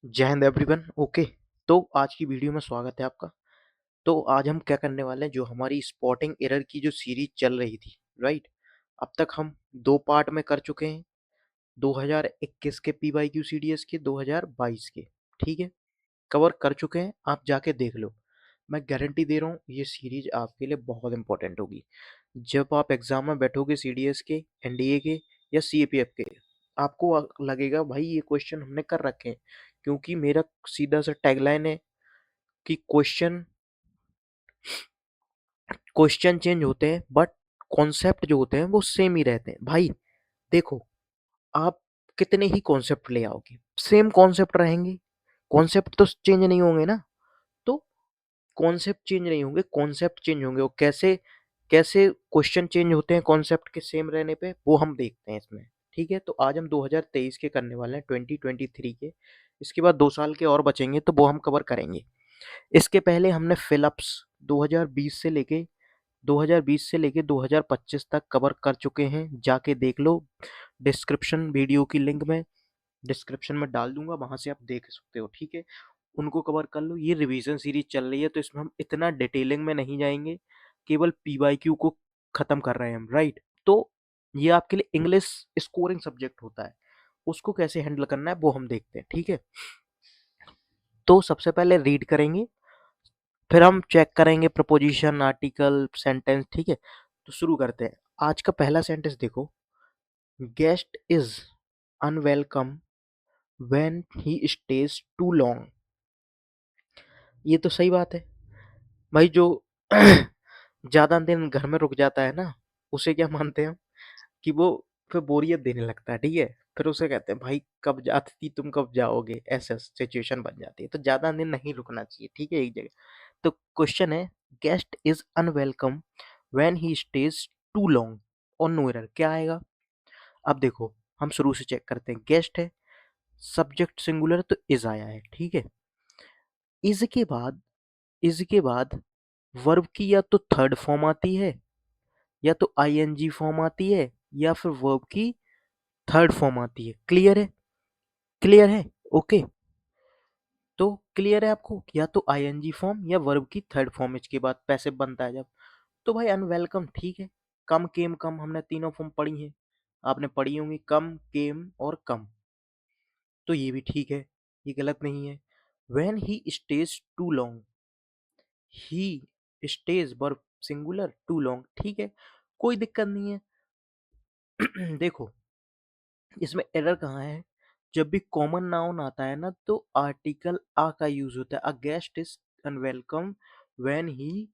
जय Hind everyone. Okay, तो आज की वीडियो में स्वागत है आपका। तो आज हम क्या करने वाले हैं, जो हमारी स्पॉटिंग एरर की जो सीरीज चल रही थी, राइट। अब तक हम दो पार्ट में कर चुके हैं, 2021 के पीवाईक्यू सीडीएस के, 2022 के, ठीक है, कवर कर चुके हैं। आप जाके देख लो, मैं गारंटी दे रहा हूँ ये सीरीज आपके लिए बहुत इंपॉर्टेंट होगी। जब आप एग्जाम में बैठोगे सीडीएस के, एनडीए के या सीएपीएफ के, आपको लगेगा भाई ये क्वेश्चन हमने कर रखे हैं, क्योंकि मेरा सीधा सा टैगलाइन है कि क्वेश्चन क्वेश्चन चेंज होते हैं बट कॉन्सेप्ट जो होते हैं वो सेम ही रहते हैं। भाई देखो, आप कितने ही कॉन्सेप्ट ले आओगे, सेम कॉन्सेप्ट रहेंगे, कॉन्सेप्ट तो चेंज नहीं होंगे ना। तो कॉन्सेप्ट चेंज नहीं होंगे, कॉन्सेप्ट चेंज होंगे। वो कैसे कैसे क्वेश्चन चेंज होते हैं कॉन्सेप्ट के सेम रहने पे, वो हम देखते हैं इसमें। ठीक है, तो आज हम 2023 के करने वाले हैं, 2023 के। इसके बाद 2 साल के और बचेंगे तो वो हम कवर करेंगे। इसके पहले हमने फिलअप्स 2020 से लेके 2020 से लेके 2025 तक कवर कर चुके हैं, जाके देख लो। डिस्क्रिप्शन वीडियो की लिंक में डिस्क्रिप्शन में डाल दूंगा, वहां से आप देख सकते हो, ठीक है। उनको कवर कर लो। ये रिवीजन सीरीज चल रही है तो इसमें हम इतना डिटेलिंग में नहीं जाएंगे, केवल पीवाईक्यू को खत्म कर रहे हैं हम, राइट। तो ये आपके लिए इंग्लिश स्कोरिंग सब्जेक्ट होता है, उसको कैसे हैंडल करना है वो हम देखते हैं, ठीक है। तो सबसे पहले रीड करेंगे, फिर हम चेक करेंगे प्रपोजिशन, आर्टिकल, सेंटेंस, ठीक है। तो शुरू करते हैं। आज का पहला सेंटेंस देखो, guest is unwelcome when he stays too long. ये तो सही बात है भाई। जो ज्यादा दिन घर में रुक जाता है ना, उसे क्या मानते हैं हम, कि वो फिर बोरियत देने लगता है, ठीक है। फिर उसे कहते हैं भाई कब जाती थी तुम, कब जाओगे, ऐसा सिचुएशन बन जाती है। तो ज्यादा दिन नहीं रुकना चाहिए, ठीक है, एक जगह। तो क्वेश्चन है, guest is unwelcome when he stays too long और नो एरर, क्या आएगा। अब देखो, हम शुरू से चेक करते हैं। गेस्ट है, सब्जेक्ट सिंगुलर, तो इज आया है, ठीक है। इज के बाद इज के बाद वर्ब की या तो थर्ड फॉर्म आती है, या तो आईएनजी फॉर्म आती है, या फिर वर्ब की थर्ड फॉर्म आती है। क्लियर है? क्लियर है? ओके। तो क्लियर है आपको, या तो आईएनजी फॉर्म या वर्ब की थर्ड फॉर्म इसके बाद पैसिव बनता है जब। तो भाई अनवेलकम, ठीक है। कम, केम, कम, हमने तीनों फॉर्म पढ़ी है, आपने पढ़ी होंगी, कम, केम और कम। तो ये भी ठीक है, ये गलत नहीं है। When he stays too long, he stays verb singular, too long, ठीक है, कोई दिक्कत नहीं है। देखो, इसमें एरर कहाँ है, जब भी कॉमन नाउन आता है ना तो आर्टिकल आ का यूज होता है। A guest is unwelcome when he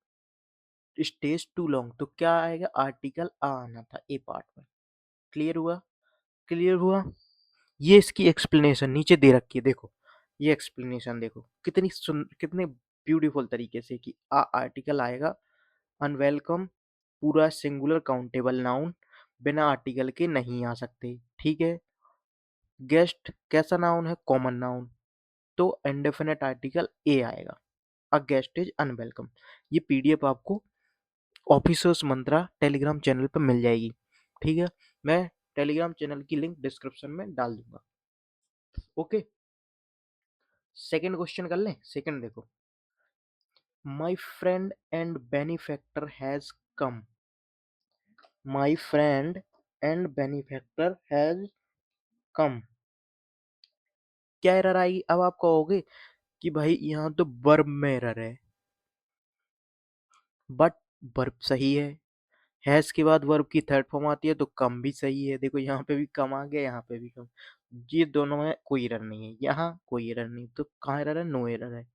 stays too long, तो क्या आएगा, आर्टिकल आ आना था ए पार्ट में। क्लियर हुआ? क्लियर हुआ? ये इसकी एक्सप्लेनेशन नीचे दे रखी है, देखो। ये एक्सप्लेनेशन देखो कितने ब्यूटीफुल तरीके से, कि आ आर्टिकल आएगा, अनवेलकम पूरा सिंगुलर काउंटेबल नाउन, बिना आर्टिकल के नहीं आ सकते, ठीक है। गेस्ट कैसा नाउन है, कॉमन नाउन, तो इंडेफिनेट आर्टिकल ए आएगा। अ गेस्ट इज अनवेलकम। ये पीडीएफ आपको ऑफिसर्स मंत्रा टेलीग्राम चैनल पर मिल जाएगी, ठीक है। मैं टेलीग्राम चैनल की लिंक डिस्क्रिप्शन में डाल दूंगा। ओके, सेकंड क्वेश्चन कर लें। सेकंड देखो, माई friend and benefactor has come. My friend and benefactor has कम, क्या एरर आई। अब आप कहोगे कि भाई यहाँ तो वर्ब में एरर है, बट वर्ब सही है। हैज के बाद वर्ब की थर्ड फॉर्म आती है तो कम भी सही है। देखो यहाँ पे भी कम आ गया, यहाँ पे भी कम। ये दोनों में कोई एरर नहीं है, यहाँ कोई एरर नहीं, तो कहाँ एरर है, नो एरर है।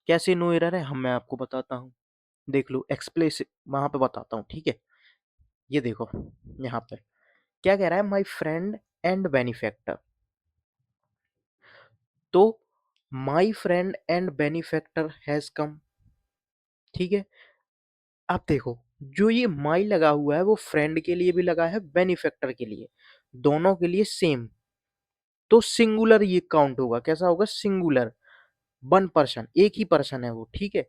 कैसे नो एरर है, हम मैं आपको बताता हूँ। देख लो, एक्सप्लेसिट वहां पे बताता हूँ, ठीक है। ये देखो, यहाँ पे क्या कह रहा है, माई फ्रेंड एंड बेनिफैक्टर। तो my friend and benefactor has come, ठीक है। अब देखो, जो ये माई लगा हुआ है वो फ्रेंड के लिए भी लगा है, बेनिफैक्टर के लिए, दोनों के लिए सेम। तो सिंगुलर ये काउंट होगा, कैसा होगा, सिंगुलर, वन पर्सन, एक ही पर्सन है वो, ठीक है।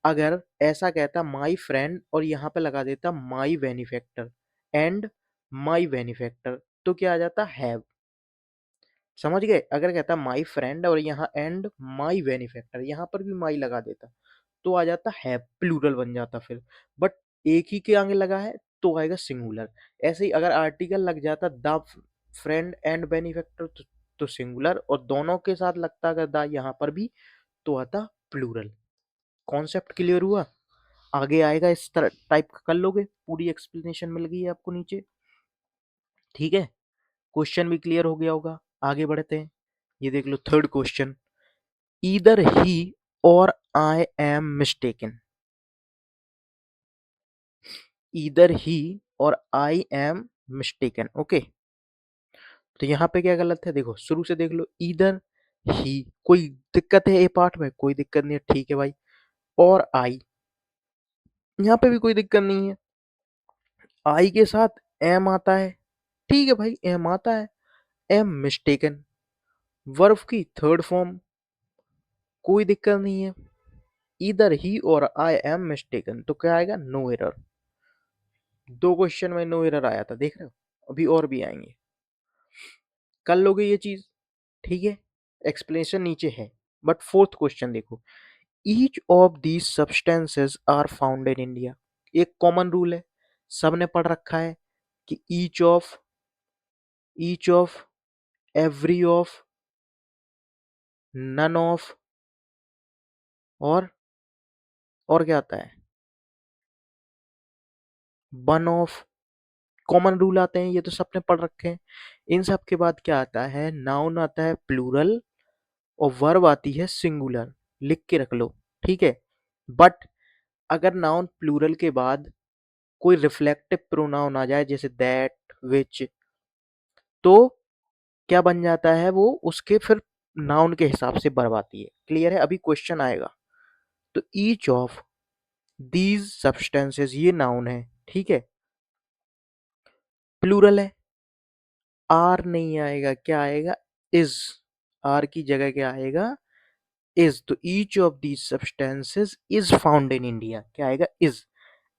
अगर ऐसा कहता माई फ्रेंड और यहाँ पे लगा देता माई बेनिफैक्टर एंड माई बेनिफैक्टर, तो क्या आ जाता, हैव। समझ गए? अगर कहता माई फ्रेंड और यहाँ एंड माई बेनिफैक्टर, यहाँ पर भी माई लगा देता तो आ जाता है, प्लूरल बन जाता फिर। बट एक ही के आगे लगा है तो आएगा सिंगुलर। ऐसे ही अगर आर्टिकल लग जाता द फ्रेंड एंड बेनिफैक्टर तो सिंगुलर, और दोनों के साथ लगता अगर द यहाँ पर भी तो आता प्लूरल। कॉन्सेप्ट क्लियर हुआ? आगे आएगा इस तरह टाइप का कर लोगे, पूरी एक्सप्लेनेशन मिल गई है आपको नीचे। ठीक है, क्वेश्चन भी क्लियर हो गया होगा। आगे बढ़ते हैं, ये देख लो थर्ड क्वेश्चन। ईदर ही और आई एम मिस्टेकन। ईदर ही और आई एम मिस्टेकन। ओके, तो यहाँ पे क्या गलत है देखो, शुरू से देख लो। ईदर ही, कोई दिक्कत है ए पार्ट में? कोई दिक्कत नहीं है, ठीक है भाई। और आई, यहाँ पे भी कोई दिक्कत नहीं है। आई के साथ एम आता है, ठीक है भाई, एम आता है। एम मिस्टेकन, वर्ब की थर्ड फॉर्म, कोई दिक्कत नहीं है। इधर ही और आई एम मिस्टेकन तो क्या आएगा? No error. दो क्वेश्चन में नो एरर आया था, देख रहे हो? अभी और भी आएंगे, कर लोगे ये चीज, ठीक है। एक्सप्लेनेशन नीचे है। बट फोर्थ क्वेश्चन देखो, each of these substances are found in India. एक कॉमन रूल है, सबने पढ़ रखा है कि each of, every of, none of, और क्या आता है? One of. कॉमन रूल आते हैं, ये तो सबने पढ़ रखे हैं। इन सब के बाद क्या आता है? नाउन आता है प्लूरल, और वर्ब आती है सिंगुलर। लिख के रख लो, ठीक है। बट अगर नाउन प्लूरल के बाद कोई रिफ्लेक्टिव प्रोनाउन आ जाए, जैसे दैट, विच, तो क्या बन जाता है वो? उसके फिर नाउन के हिसाब से वर्ब आती है। क्लियर है? अभी क्वेश्चन आएगा। तो ईच ऑफ दीज सब्सटेंसेस, ये नाउन है, ठीक है, प्लूरल है। आर नहीं आएगा, क्या आएगा? इज। आर की जगह क्या आएगा? इज। तो each of these substances is found in India, क्या आएगा? इज।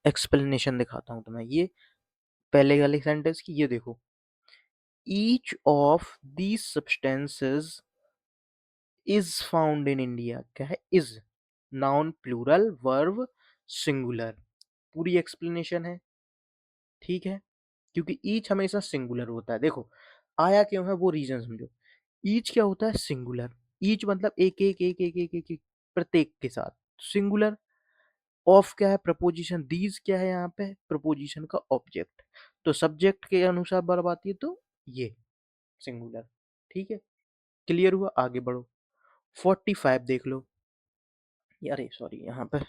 एक्सप्लेनेशन दिखाता हूं तुम्हें, ये पहले वाले सेंटेंस की, ये देखो। Each of these substances is found in India, क्या है? Is. Noun plural, verb singular. पूरी एक्सप्लेनेशन है, ठीक है। क्योंकि ईच हमेशा सिंगुलर होता है, देखो आया क्यों है वो रीजन समझो। ईच क्या होता है? सिंगुलर। ईच मतलब एक एक एक एक एक एक, एक प्रत्येक के साथ सिंगुलर। ऑफ क्या है? प्रपोजिशन। दीज क्या है? यहाँ पे प्रपोजिशन का ऑब्जेक्ट। तो सब्जेक्ट के अनुसार वर्ब आती है, तो ये सिंगुलर, ठीक है। क्लियर हुआ? आगे बढ़ो। 45 देख लो। अरे सॉरी, यहाँ पे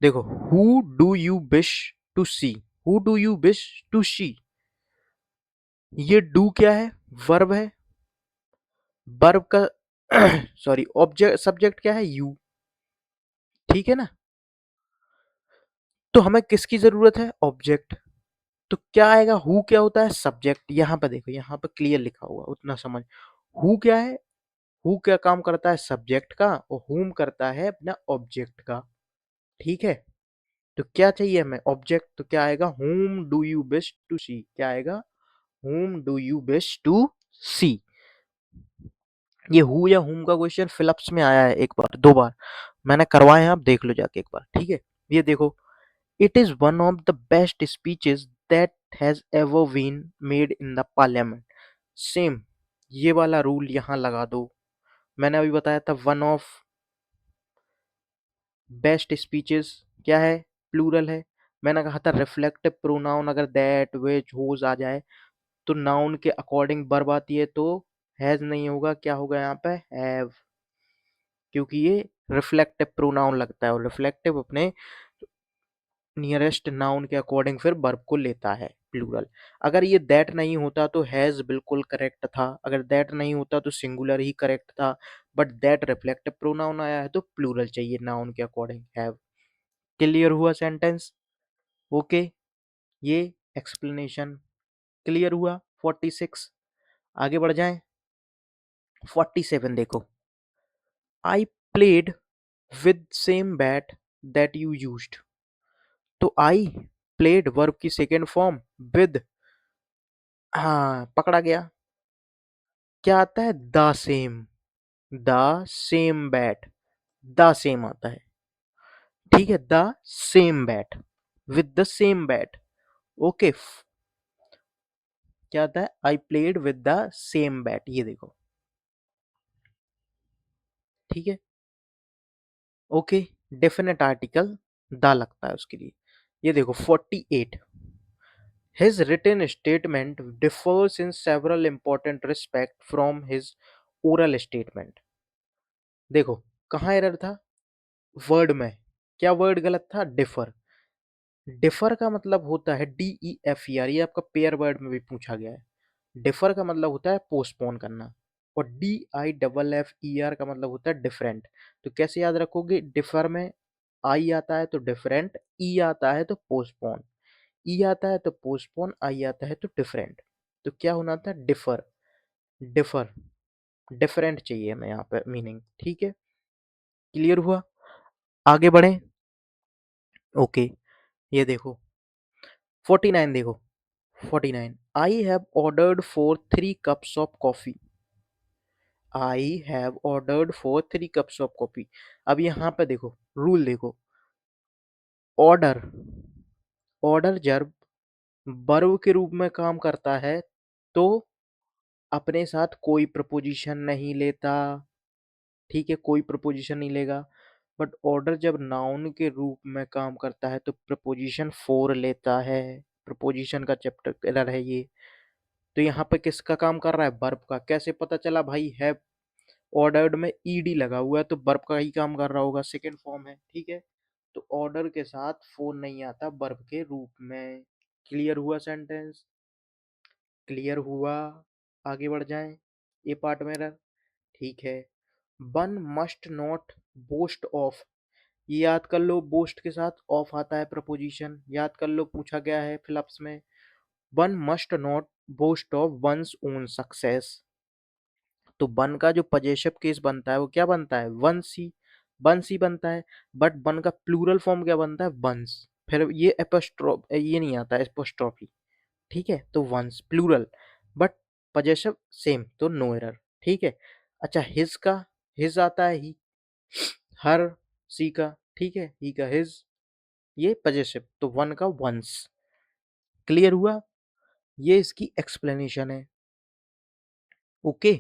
देखो, who do you wish to see. Who do you wish to see, ये डू क्या है? वर्ब है। वर्ब का सॉरी, ऑब्जेक्ट, सब्जेक्ट क्या है? यू, ठीक है ना। तो हमें किसकी जरूरत है? ऑब्जेक्ट। तो क्या आएगा? हु क्या होता है? सब्जेक्ट। यहाँ पे देखो, यहाँ पे क्लियर लिखा हुआ, उतना समझ। हु क्या है? हु क्या काम करता है? सब्जेक्ट का, और हुम करता है अपना ऑब्जेक्ट का, ठीक है। तो क्या चाहिए हमें? ऑब्जेक्ट। तो क्या आएगा? हुम डू यू विश टू सी, क्या आएगा? हुम do you wish to see. ये हु या हुम का क्वेश्चन फिलअप्स में आया है एक बार, दो बार मैंने करवाए हैं, आप देख लो जाके एक बार, ठीक है। ये देखो, it is one of the best speeches that has ever been made in the parliament. Same ये वाला रूल यहाँ लगा दो। मैंने अभी बताया था वन ऑफ बेस्ट स्पीचेस क्या है? प्लूरल है। मैंने कहा था रिफ्लेक्टिव प्रोनाउन अगर दैट, विच, हुज आ जाए तो नाउन के अकॉर्डिंग वर्ब आती है, तो हैज नहीं होगा, क्या होगा यहाँ पे? हैव। क्योंकि ये रिफ्लेक्टिव प्रोनाउन लगता है, और रिफ्लेक्टिव अपने नियरेस्ट नाउन के अकॉर्डिंग फिर वर्ब को लेता है, प्लूरल। अगर ये दैट नहीं होता तो हैज बिल्कुल करेक्ट था, अगर दैट नहीं होता तो सिंगुलर ही करेक्ट था। बट दैट रिफ्लेक्टिव प्रोनाउन आया है तो प्लूरल चाहिए नाउन के अकॉर्डिंग, हैव। क्लियर हुआ सेंटेंस? ओके, ये एक्सप्लेनेशन क्लियर हुआ। 46, आगे बढ़ जाएं। 47 देखो, I played with same bat that you used. तो आई प्लेड वर्ब की सेकेंड फॉर्म, विद, हाँ पकड़ा गया। क्या आता है? The same, the same bat, the same आता है, ठीक है, the same bat, with the same bat. Okay, क्या आता है? I played with the same bat, ये देखो, ठीक है। ओके, डेफिनेट आर्टिकल द लगता है उसके लिए। ये देखो 48, his written statement differs in several important respects from his oral statement। देखो, कहाँ एरर था? वर्ड में। क्या वर्ड गलत था? डिफर। डिफर का मतलब होता है DEFER, ये आपका पेयर वर्ड में भी पूछा गया है। डिफर का मतलब होता है पोस्टपोन करना, और DIFFER का मतलब होता है डिफरेंट। तो कैसे याद रखोगे? डिफर में आई आता है तो डिफरेंट, ई आता है तो पोस्टपोन, ई आता है तो पोस्टपोन, आई आता है तो डिफरेंट। तो क्या होना था? डिफर, डिफर, डिफरेंट चाहिए हमें यहाँ पे मीनिंग, ठीक है। क्लियर हुआ? आगे बढ़े। ओके, ये देखो 49, देखो 49, I have ordered for 3 cups of coffee, I have ordered for 3 cups of coffee. अब यहाँ पे देखो रूल, देखो ऑर्डर, ऑर्डर जब वर्ब के रूप में काम करता है तो अपने साथ कोई प्रपोजिशन नहीं लेता, ठीक है, कोई प्रपोजिशन नहीं लेगा। बट ऑर्डर जब नाउन के रूप में काम करता है तो प्रपोजिशन फोर लेता है। प्रपोजिशन का चैप्टर है ये। तो यहाँ पे किसका काम कर रहा है? वर्ब का। कैसे पता चला भाई? है ऑर्डर्ड में ईडी लगा हुआ है तो वर्ब का ही काम कर रहा होगा, सेकेंड फॉर्म है, ठीक है। तो ऑर्डर के साथ फोर नहीं आता वर्ब के रूप में। क्लियर हुआ सेंटेंस? क्लियर हुआ? आगे बढ़ जाएं, ये पार्ट मेरा, ठीक है। One must not boast of, ये याद कर लो, बोस्ट के साथ ऑफ आता है प्रपोजिशन, याद कर लो, पूछा गया है फिलअप्स में। One must not boast of one's own success. तो वन का जो पजेसिव केस बनता है वो क्या बनता है? वंस ही बनता है। बट वन का प्लूरल फॉर्म क्या बनता है? वंस। फिर ये एपोस्ट्रोफ, ये नहीं आता एपोस्ट्रोफी, ठीक है, तो once plural, but possessive same, तो नो एरर, ठीक है। अच्छा, हिज का, हिज आता है ही, हर, सी का, ठीक है, ही का हिज, ये पजेसिव, तो वन का वंस। क्लियर हुआ? ये इसकी एक्सप्लेनेशन है। ओके,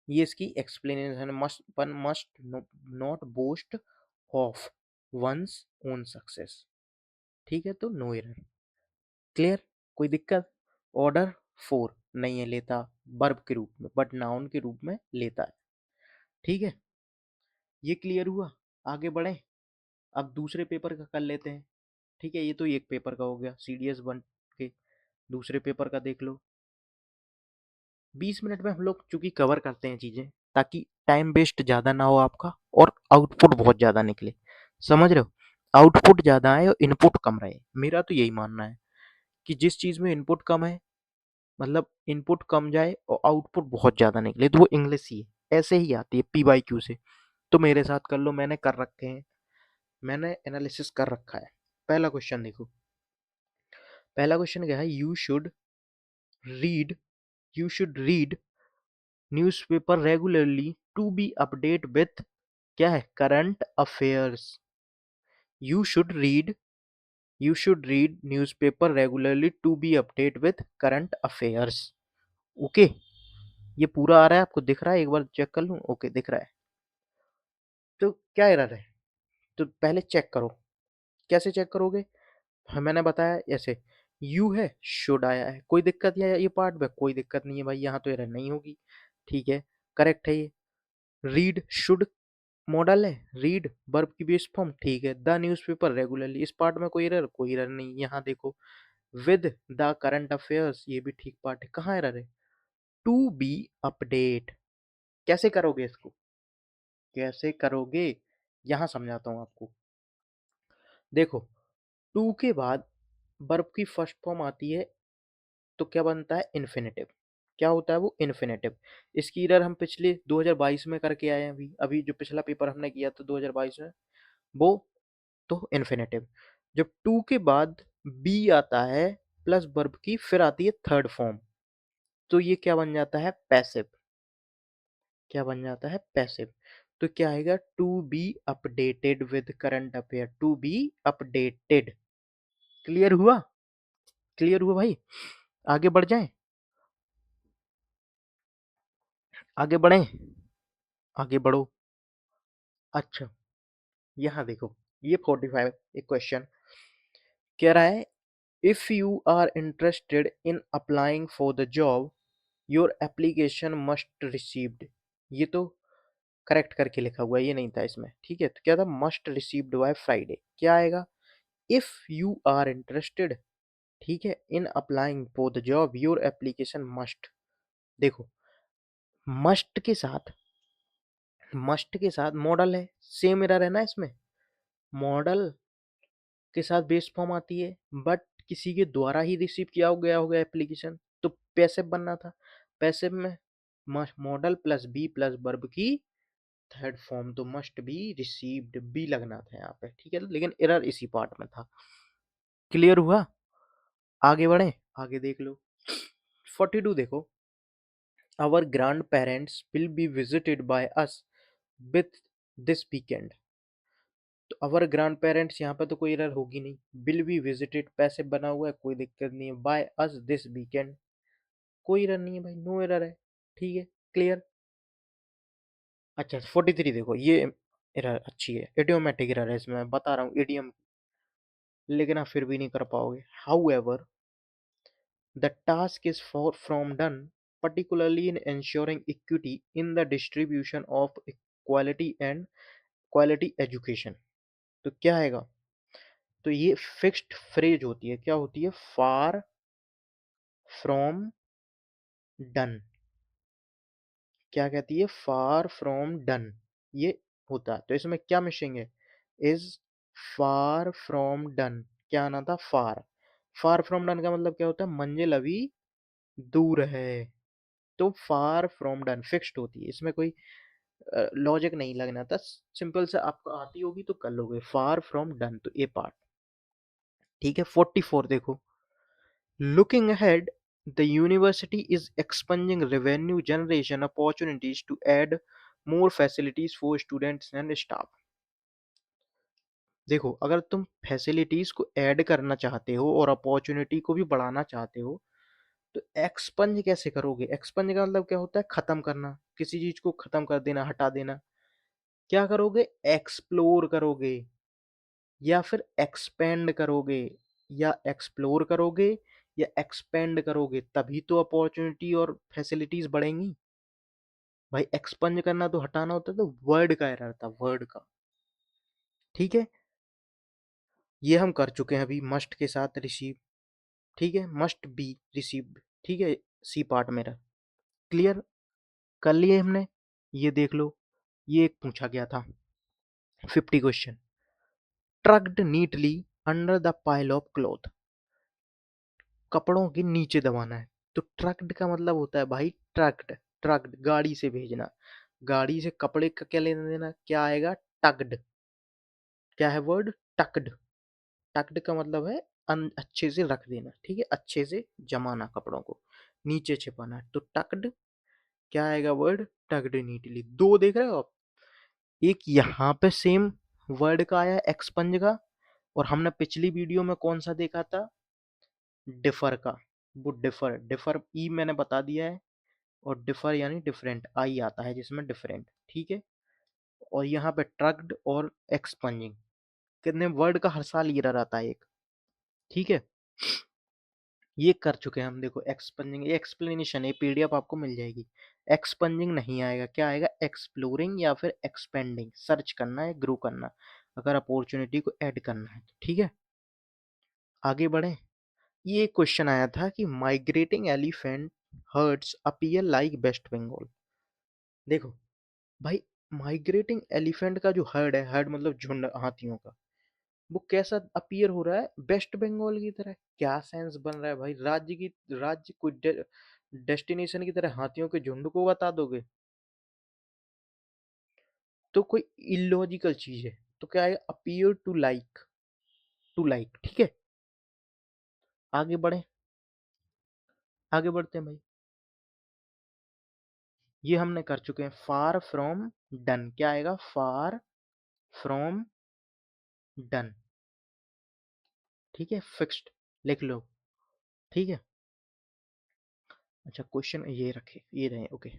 ये इसकी एक्सप्लेनेशन है। Must, one must not boast of one's own success, ठीक है, तो नो एरर। क्लियर? कोई दिक्कत? ऑर्डर फोर नहीं है लेता वर्ब के रूप में, बट नाउन के रूप में लेता है, ठीक है। ये क्लियर हुआ? आगे बढ़े, अब दूसरे पेपर का कर लेते हैं, ठीक है। ये तो एक पेपर का हो गया, CDS 1 के। दूसरे पेपर का देख लो। 20 मिनट में हम लोग चूंकि कवर करते हैं चीजें, ताकि टाइम वेस्ट ज्यादा ना हो आपका, और आउटपुट बहुत ज्यादा निकले। समझ रहे हो? आउटपुट ज्यादा आए और इनपुट कम रहे, मेरा तो यही मानना है कि जिस चीज में इनपुट कम है, मतलब इनपुट कम जाए और आउटपुट बहुत ज्यादा निकले, तो वो इंग्लिश ही है, ऐसे ही आती है PYQ से। तो मेरे साथ कर लो, मैंने कर रखे हैं, मैंने एनालिसिस कर रखा है। पहला क्वेश्चन देखो, पहला क्वेश्चन क्या है? Read you should read newspaper regularly to be update with, क्या है? Current affairs. You should read, you should read newspaper regularly to be update with current affairs. Okay, ये पूरा आ रहा है आपको? दिख रहा है? एक बार चेक कर लूं। ओके, दिख रहा है। तो क्या एरर है? तो पहले चेक करो। कैसे चेक करोगे? हाँ, मैंने बताया ऐसे, यू है, शुड आया है, कोई दिक्कत है ये पार्ट में? कोई दिक्कत नहीं है भाई, यहाँ तो एरर नहीं होगी, ठीक है, करेक्ट है ये। रीड, शुड मॉडल है, रीड वर्ब की बेस फॉर्म, ठीक है। द न्यूज़पेपर रेगुलरली, इस पार्ट में कोई एरर नहीं। यहाँ देखो, विद द करंट अफेयर्स, ये भी ठीक पार्ट है। कहाँ एरर है? To be update. कैसे करोगे इसको? कैसे करोगे? यहाँ समझाता हूँ आपको। देखो, टू के बाद वर्ब की फर्स्ट फॉर्म आती है तो क्या बनता है? इन्फिनेटिव। क्या होता है वो? इन्फिनेटिव। इसकी एरर हम पिछले 2022 में करके आए हैं। अभी अभी जो पिछला पेपर हमने किया था 2022 में, वो तो इन्फिनेटिव। जब टू के बाद बी आता है प्लस वर्ब की, फिर आती है थर्ड फॉर्म, तो ये क्या बन जाता है? पैसिव। क्या बन जाता है? पैसिव। तो क्या आएगा? To be updated with current affair, to be updated. Clear हुआ? क्लियर हुआ भाई? आगे बढ़ जाएं? आगे बढ़ें? आगे बढ़ो। अच्छा, यहाँ देखो, ये 45 एक क्वेश्चन कह रहा है, if you are interested in applying for the job your application must received. ये तो करेक्ट करके लिखा हुआ है, ये नहीं था इसमें, ठीक है? तो क्या था? Must received by Friday. क्या आएगा? इफ यू आर इंटरेस्टेड, ठीक है, इन applying for the job your application must. देखो, मस्ट के साथ, मस्ट के साथ मॉडल है, सेम एरर है ना इसमें। मॉडल के साथ बेस फॉर्म आती है, बट किसी के द्वारा ही रिसीव किया हो गया होगा एप्लीकेशन, तो पैसिव बनना था। पैसिव में modal plus be plus verb की थर्ड फॉर्म, तो मस्ट बी रिसीव्ड, बी लगना था यहाँ पे, ठीक है? लेकिन एरर इसी पार्ट में था। क्लियर हुआ? आगे बढ़े? आगे देख लो। 42 देखो, our grand parents will be visited by us with this weekend. तो अवर ग्रैंड पेरेंट्स, यहाँ पे तो कोई एरर होगी नहीं। विल बी विजिटेड पैसे बना हुआ है, कोई दिक्कत नहीं है। बाय अस दिस वीकेंड, कोई एरर नहीं है भाई, नो एरर है, ठीक है? क्लियर? अच्छा, 43 देखो, ये एरर अच्छी है, इडियोमेटिक एरर है इसमें, मैं बता रहा हूँ इडियम, लेकिन आप फिर भी नहीं कर पाओगे। How ever the task is for from done particularly in ensuring equity in the distribution of equality and quality education। तो क्या आएगा? तो ये फिक्स्ड फ्रेज होती है, क्या होती है? Far from done. क्या कहती है? फार फ्रॉम डन, ये होता है। तो इसमें क्या मिसिंग है? इज फार फ्रॉम डन, क्या आना था? फार। फार फ्रॉम डन का मतलब क्या होता है? मंजिल अभी दूर है। तो फार फ्रॉम डन फिक्स्ड होती है, इसमें कोई लॉजिक नहीं लगना था, सिंपल से आपको आती होगी तो कर लोगे। फार फ्रॉम डन, तो ए पार्ट, ठीक है? 44 देखो, looking ahead the university is expanding revenue generation opportunities to add more facilities for students and staff। देखो, अगर तुम फैसिलिटीज को ऐड करना चाहते हो और अपॉर्चुनिटी को भी बढ़ाना चाहते हो, तो एक्सपंज कैसे करोगे? एक्सपंज का मतलब क्या होता है? खत्म करना, किसी चीज को खत्म कर देना, हटा देना। क्या करोगे? एक्सप्लोर करोगे, या फिर एक्सपेंड करोगे, या एक्सप्लोर करोगे, या एक्सपेंड करोगे, तभी तो अपॉर्चुनिटी और फैसिलिटीज बढ़ेंगी। भाई एक्सपंज करना तो हटाना होता है, तो वर्ड का एरर था, वर्ड का, ठीक है? ये हम कर चुके हैं अभी, मस्ट के साथ रिसीव, ठीक है? मस्ट बी रिसीव्ड, ठीक है? सी पार्ट मेरा क्लियर कर लिए हमने। ये देख लो, ये एक पूछा गया था 50 question, tucked neatly under the pile of cloth. कपड़ों के नीचे दबाना है। तो ट्रक्ड का मतलब होता है भाई ट्रक्ड, ट्रक्ड गाड़ी से भेजना। गाड़ी से कपड़े का क्या लेना देना? क्या आएगा? टक्ड। क्या है वर्ड? टक्ड। टक्ड का मतलब है अच्छे से रख देना, ठीक है? अच्छे से जमाना, कपड़ों को नीचे छिपाना, तो टक्ड। क्या आएगा वर्ड? Talked neatly. दो देख रहे हो आप, एक यहाँ पे सेम वर्ड का आया एक्सपंज का, और हमने पिछली वीडियो में कौन सा देखा था? डिफर का। वो डिफर, डिफर ई मैंने बता दिया है, और डिफर यानी डिफरेंट, आई आता है जिसमें डिफरेंट, ठीक है? और यहाँ पे ट्रक्ड और एक्सपंजिंग, कितने वर्ड का हर साल ये रहता है एक, ठीक है? ये कर चुके हैं हम। देखो, एक्सपंजिंग, ये एक्सप्लेनेशन है, पीडीएफ आपको मिल जाएगी। एक्सपंजिंग नहीं आएगा, क्या आएगा? एक्सप्लोरिंग या फिर एक्सपेंडिंग, सर्च करना है, ग्रो करना, अगर अपॉर्चुनिटी को ऐड करना है, ठीक है? आगे बढ़े। ये क्वेश्चन आया था कि migrating elephant herds appear like west Bengal. देखो भाई, माइग्रेटिंग एलिफेंट का जो हर्ड है, हर्ड मतलब झुंड हाथियों का, वो कैसा अपीयर हो रहा है? वेस्ट बंगाल की तरह। क्या सेंस बन रहा है भाई? राज्य कोई डेस्टिनेशन की तरह हाथियों के झुंड को बता दोगे, तो कोई इलॉजिकल चीज है। तो क्या है? Appear to like, to like, ठीक है? आगे बढ़े, आगे बढ़ते हैं भाई। ये हमने कर चुके हैं। फार फ्रॉम डन क्या आएगा? Far from done. ठीक है, फिक्स्ड लिख लो। ठीक है। अच्छा, क्वेश्चन ये रखे, ये रहे। ओके,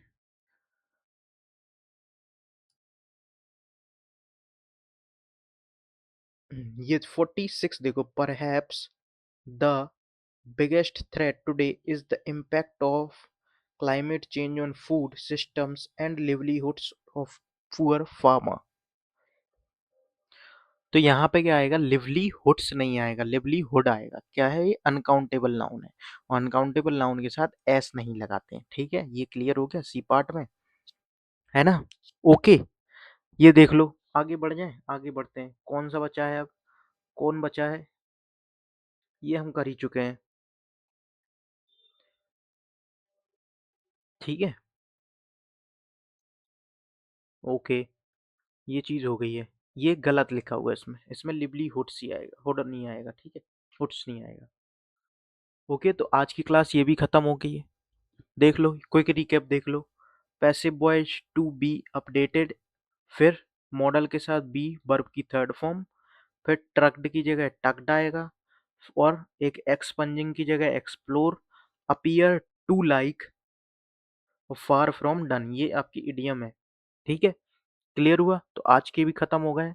ये 46 देखो। Perhaps the biggest threat today is the impact of climate change on food systems and livelihoods of poor farmer। तो यहाँ पे क्या आएगा? लिवलीहुड्स नहीं आएगा, लिवलीहुड आएगा। क्या है ये? अनकाउंटेबल नाउन है, और अनकाउंटेबल नाउन के साथ एस नहीं लगाते हैं। ठीक है, ये क्लियर हो गया सी पार्ट में, है ना? ओके, ये देख लो। आगे बढ़ जाए, आगे बढ़ते हैं। कौन सा बचा है अब? कौन बचा है? ये हम कर ही चुके हैं। ठीक है, ओके, ये चीज हो गई है। ये गलत लिखा हुआ है इसमें, इसमें लिवलीहुड्स ही आएगा, हुड नहीं आएगा। ठीक है, हुड्स नहीं आएगा। ओके, तो आज की क्लास ये भी खत्म हो गई है। देख लो, क्विक रिकैप देख लो। Passive voice to be updated, फिर मॉडल के साथ बी वर्ब की थर्ड फॉर्म, फिर ट्रक्ड की जगह टक्ड आएगा, और एक एक्सपंजिंग की जगह एक्सप्लोर, अपीयर टू लाइक, और फार फ्रॉम डन। ये आपकी इडियम है। ठीक है, क्लियर हुआ? तो आज के भी खत्म हो गए।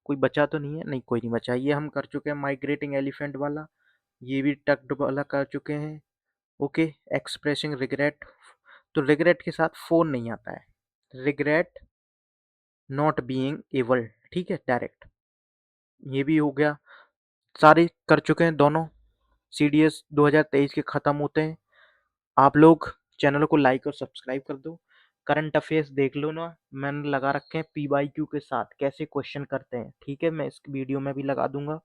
कोई बचा तो नहीं है? नहीं, कोई नहीं बचा। ये हम कर चुके हैं माइग्रेटिंग एलिफेंट वाला, ये भी टक्ड वाला कर चुके हैं। ओके, एक्सप्रेसिंग रिग्रेट, तो रिग्रेट के साथ फोन नहीं आता है। Regret not being able. ठीक है, डायरेक्ट। ये भी हो गया। सारे कर चुके हैं दोनों। CDS 2023 के खत्म होते हैं। आप लोग चैनल को लाइक और सब्सक्राइब कर दो। करंट अफेयर्स देख लो ना, मैंने लगा रखे हैं PYQ के साथ कैसे क्वेश्चन करते हैं। ठीक है, मैं इस वीडियो में भी लगा दूंगा।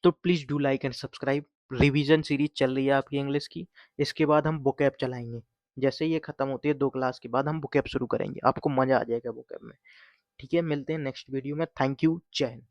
तो please do like and subscribe. Revision series चल रही है आपकी इंग्लिश की। इसके बाद हम बुकैप चलाएंगे। जैसे ये खत्म होती है 2 क्लास के बाद हम बुकैप शुरू करेंगे। आपको मजा आ जाएगा बुकैप में। ठीक है, मिलते हैं नेक्स्ट वीडियो में। थैंक यू, जय हिंद।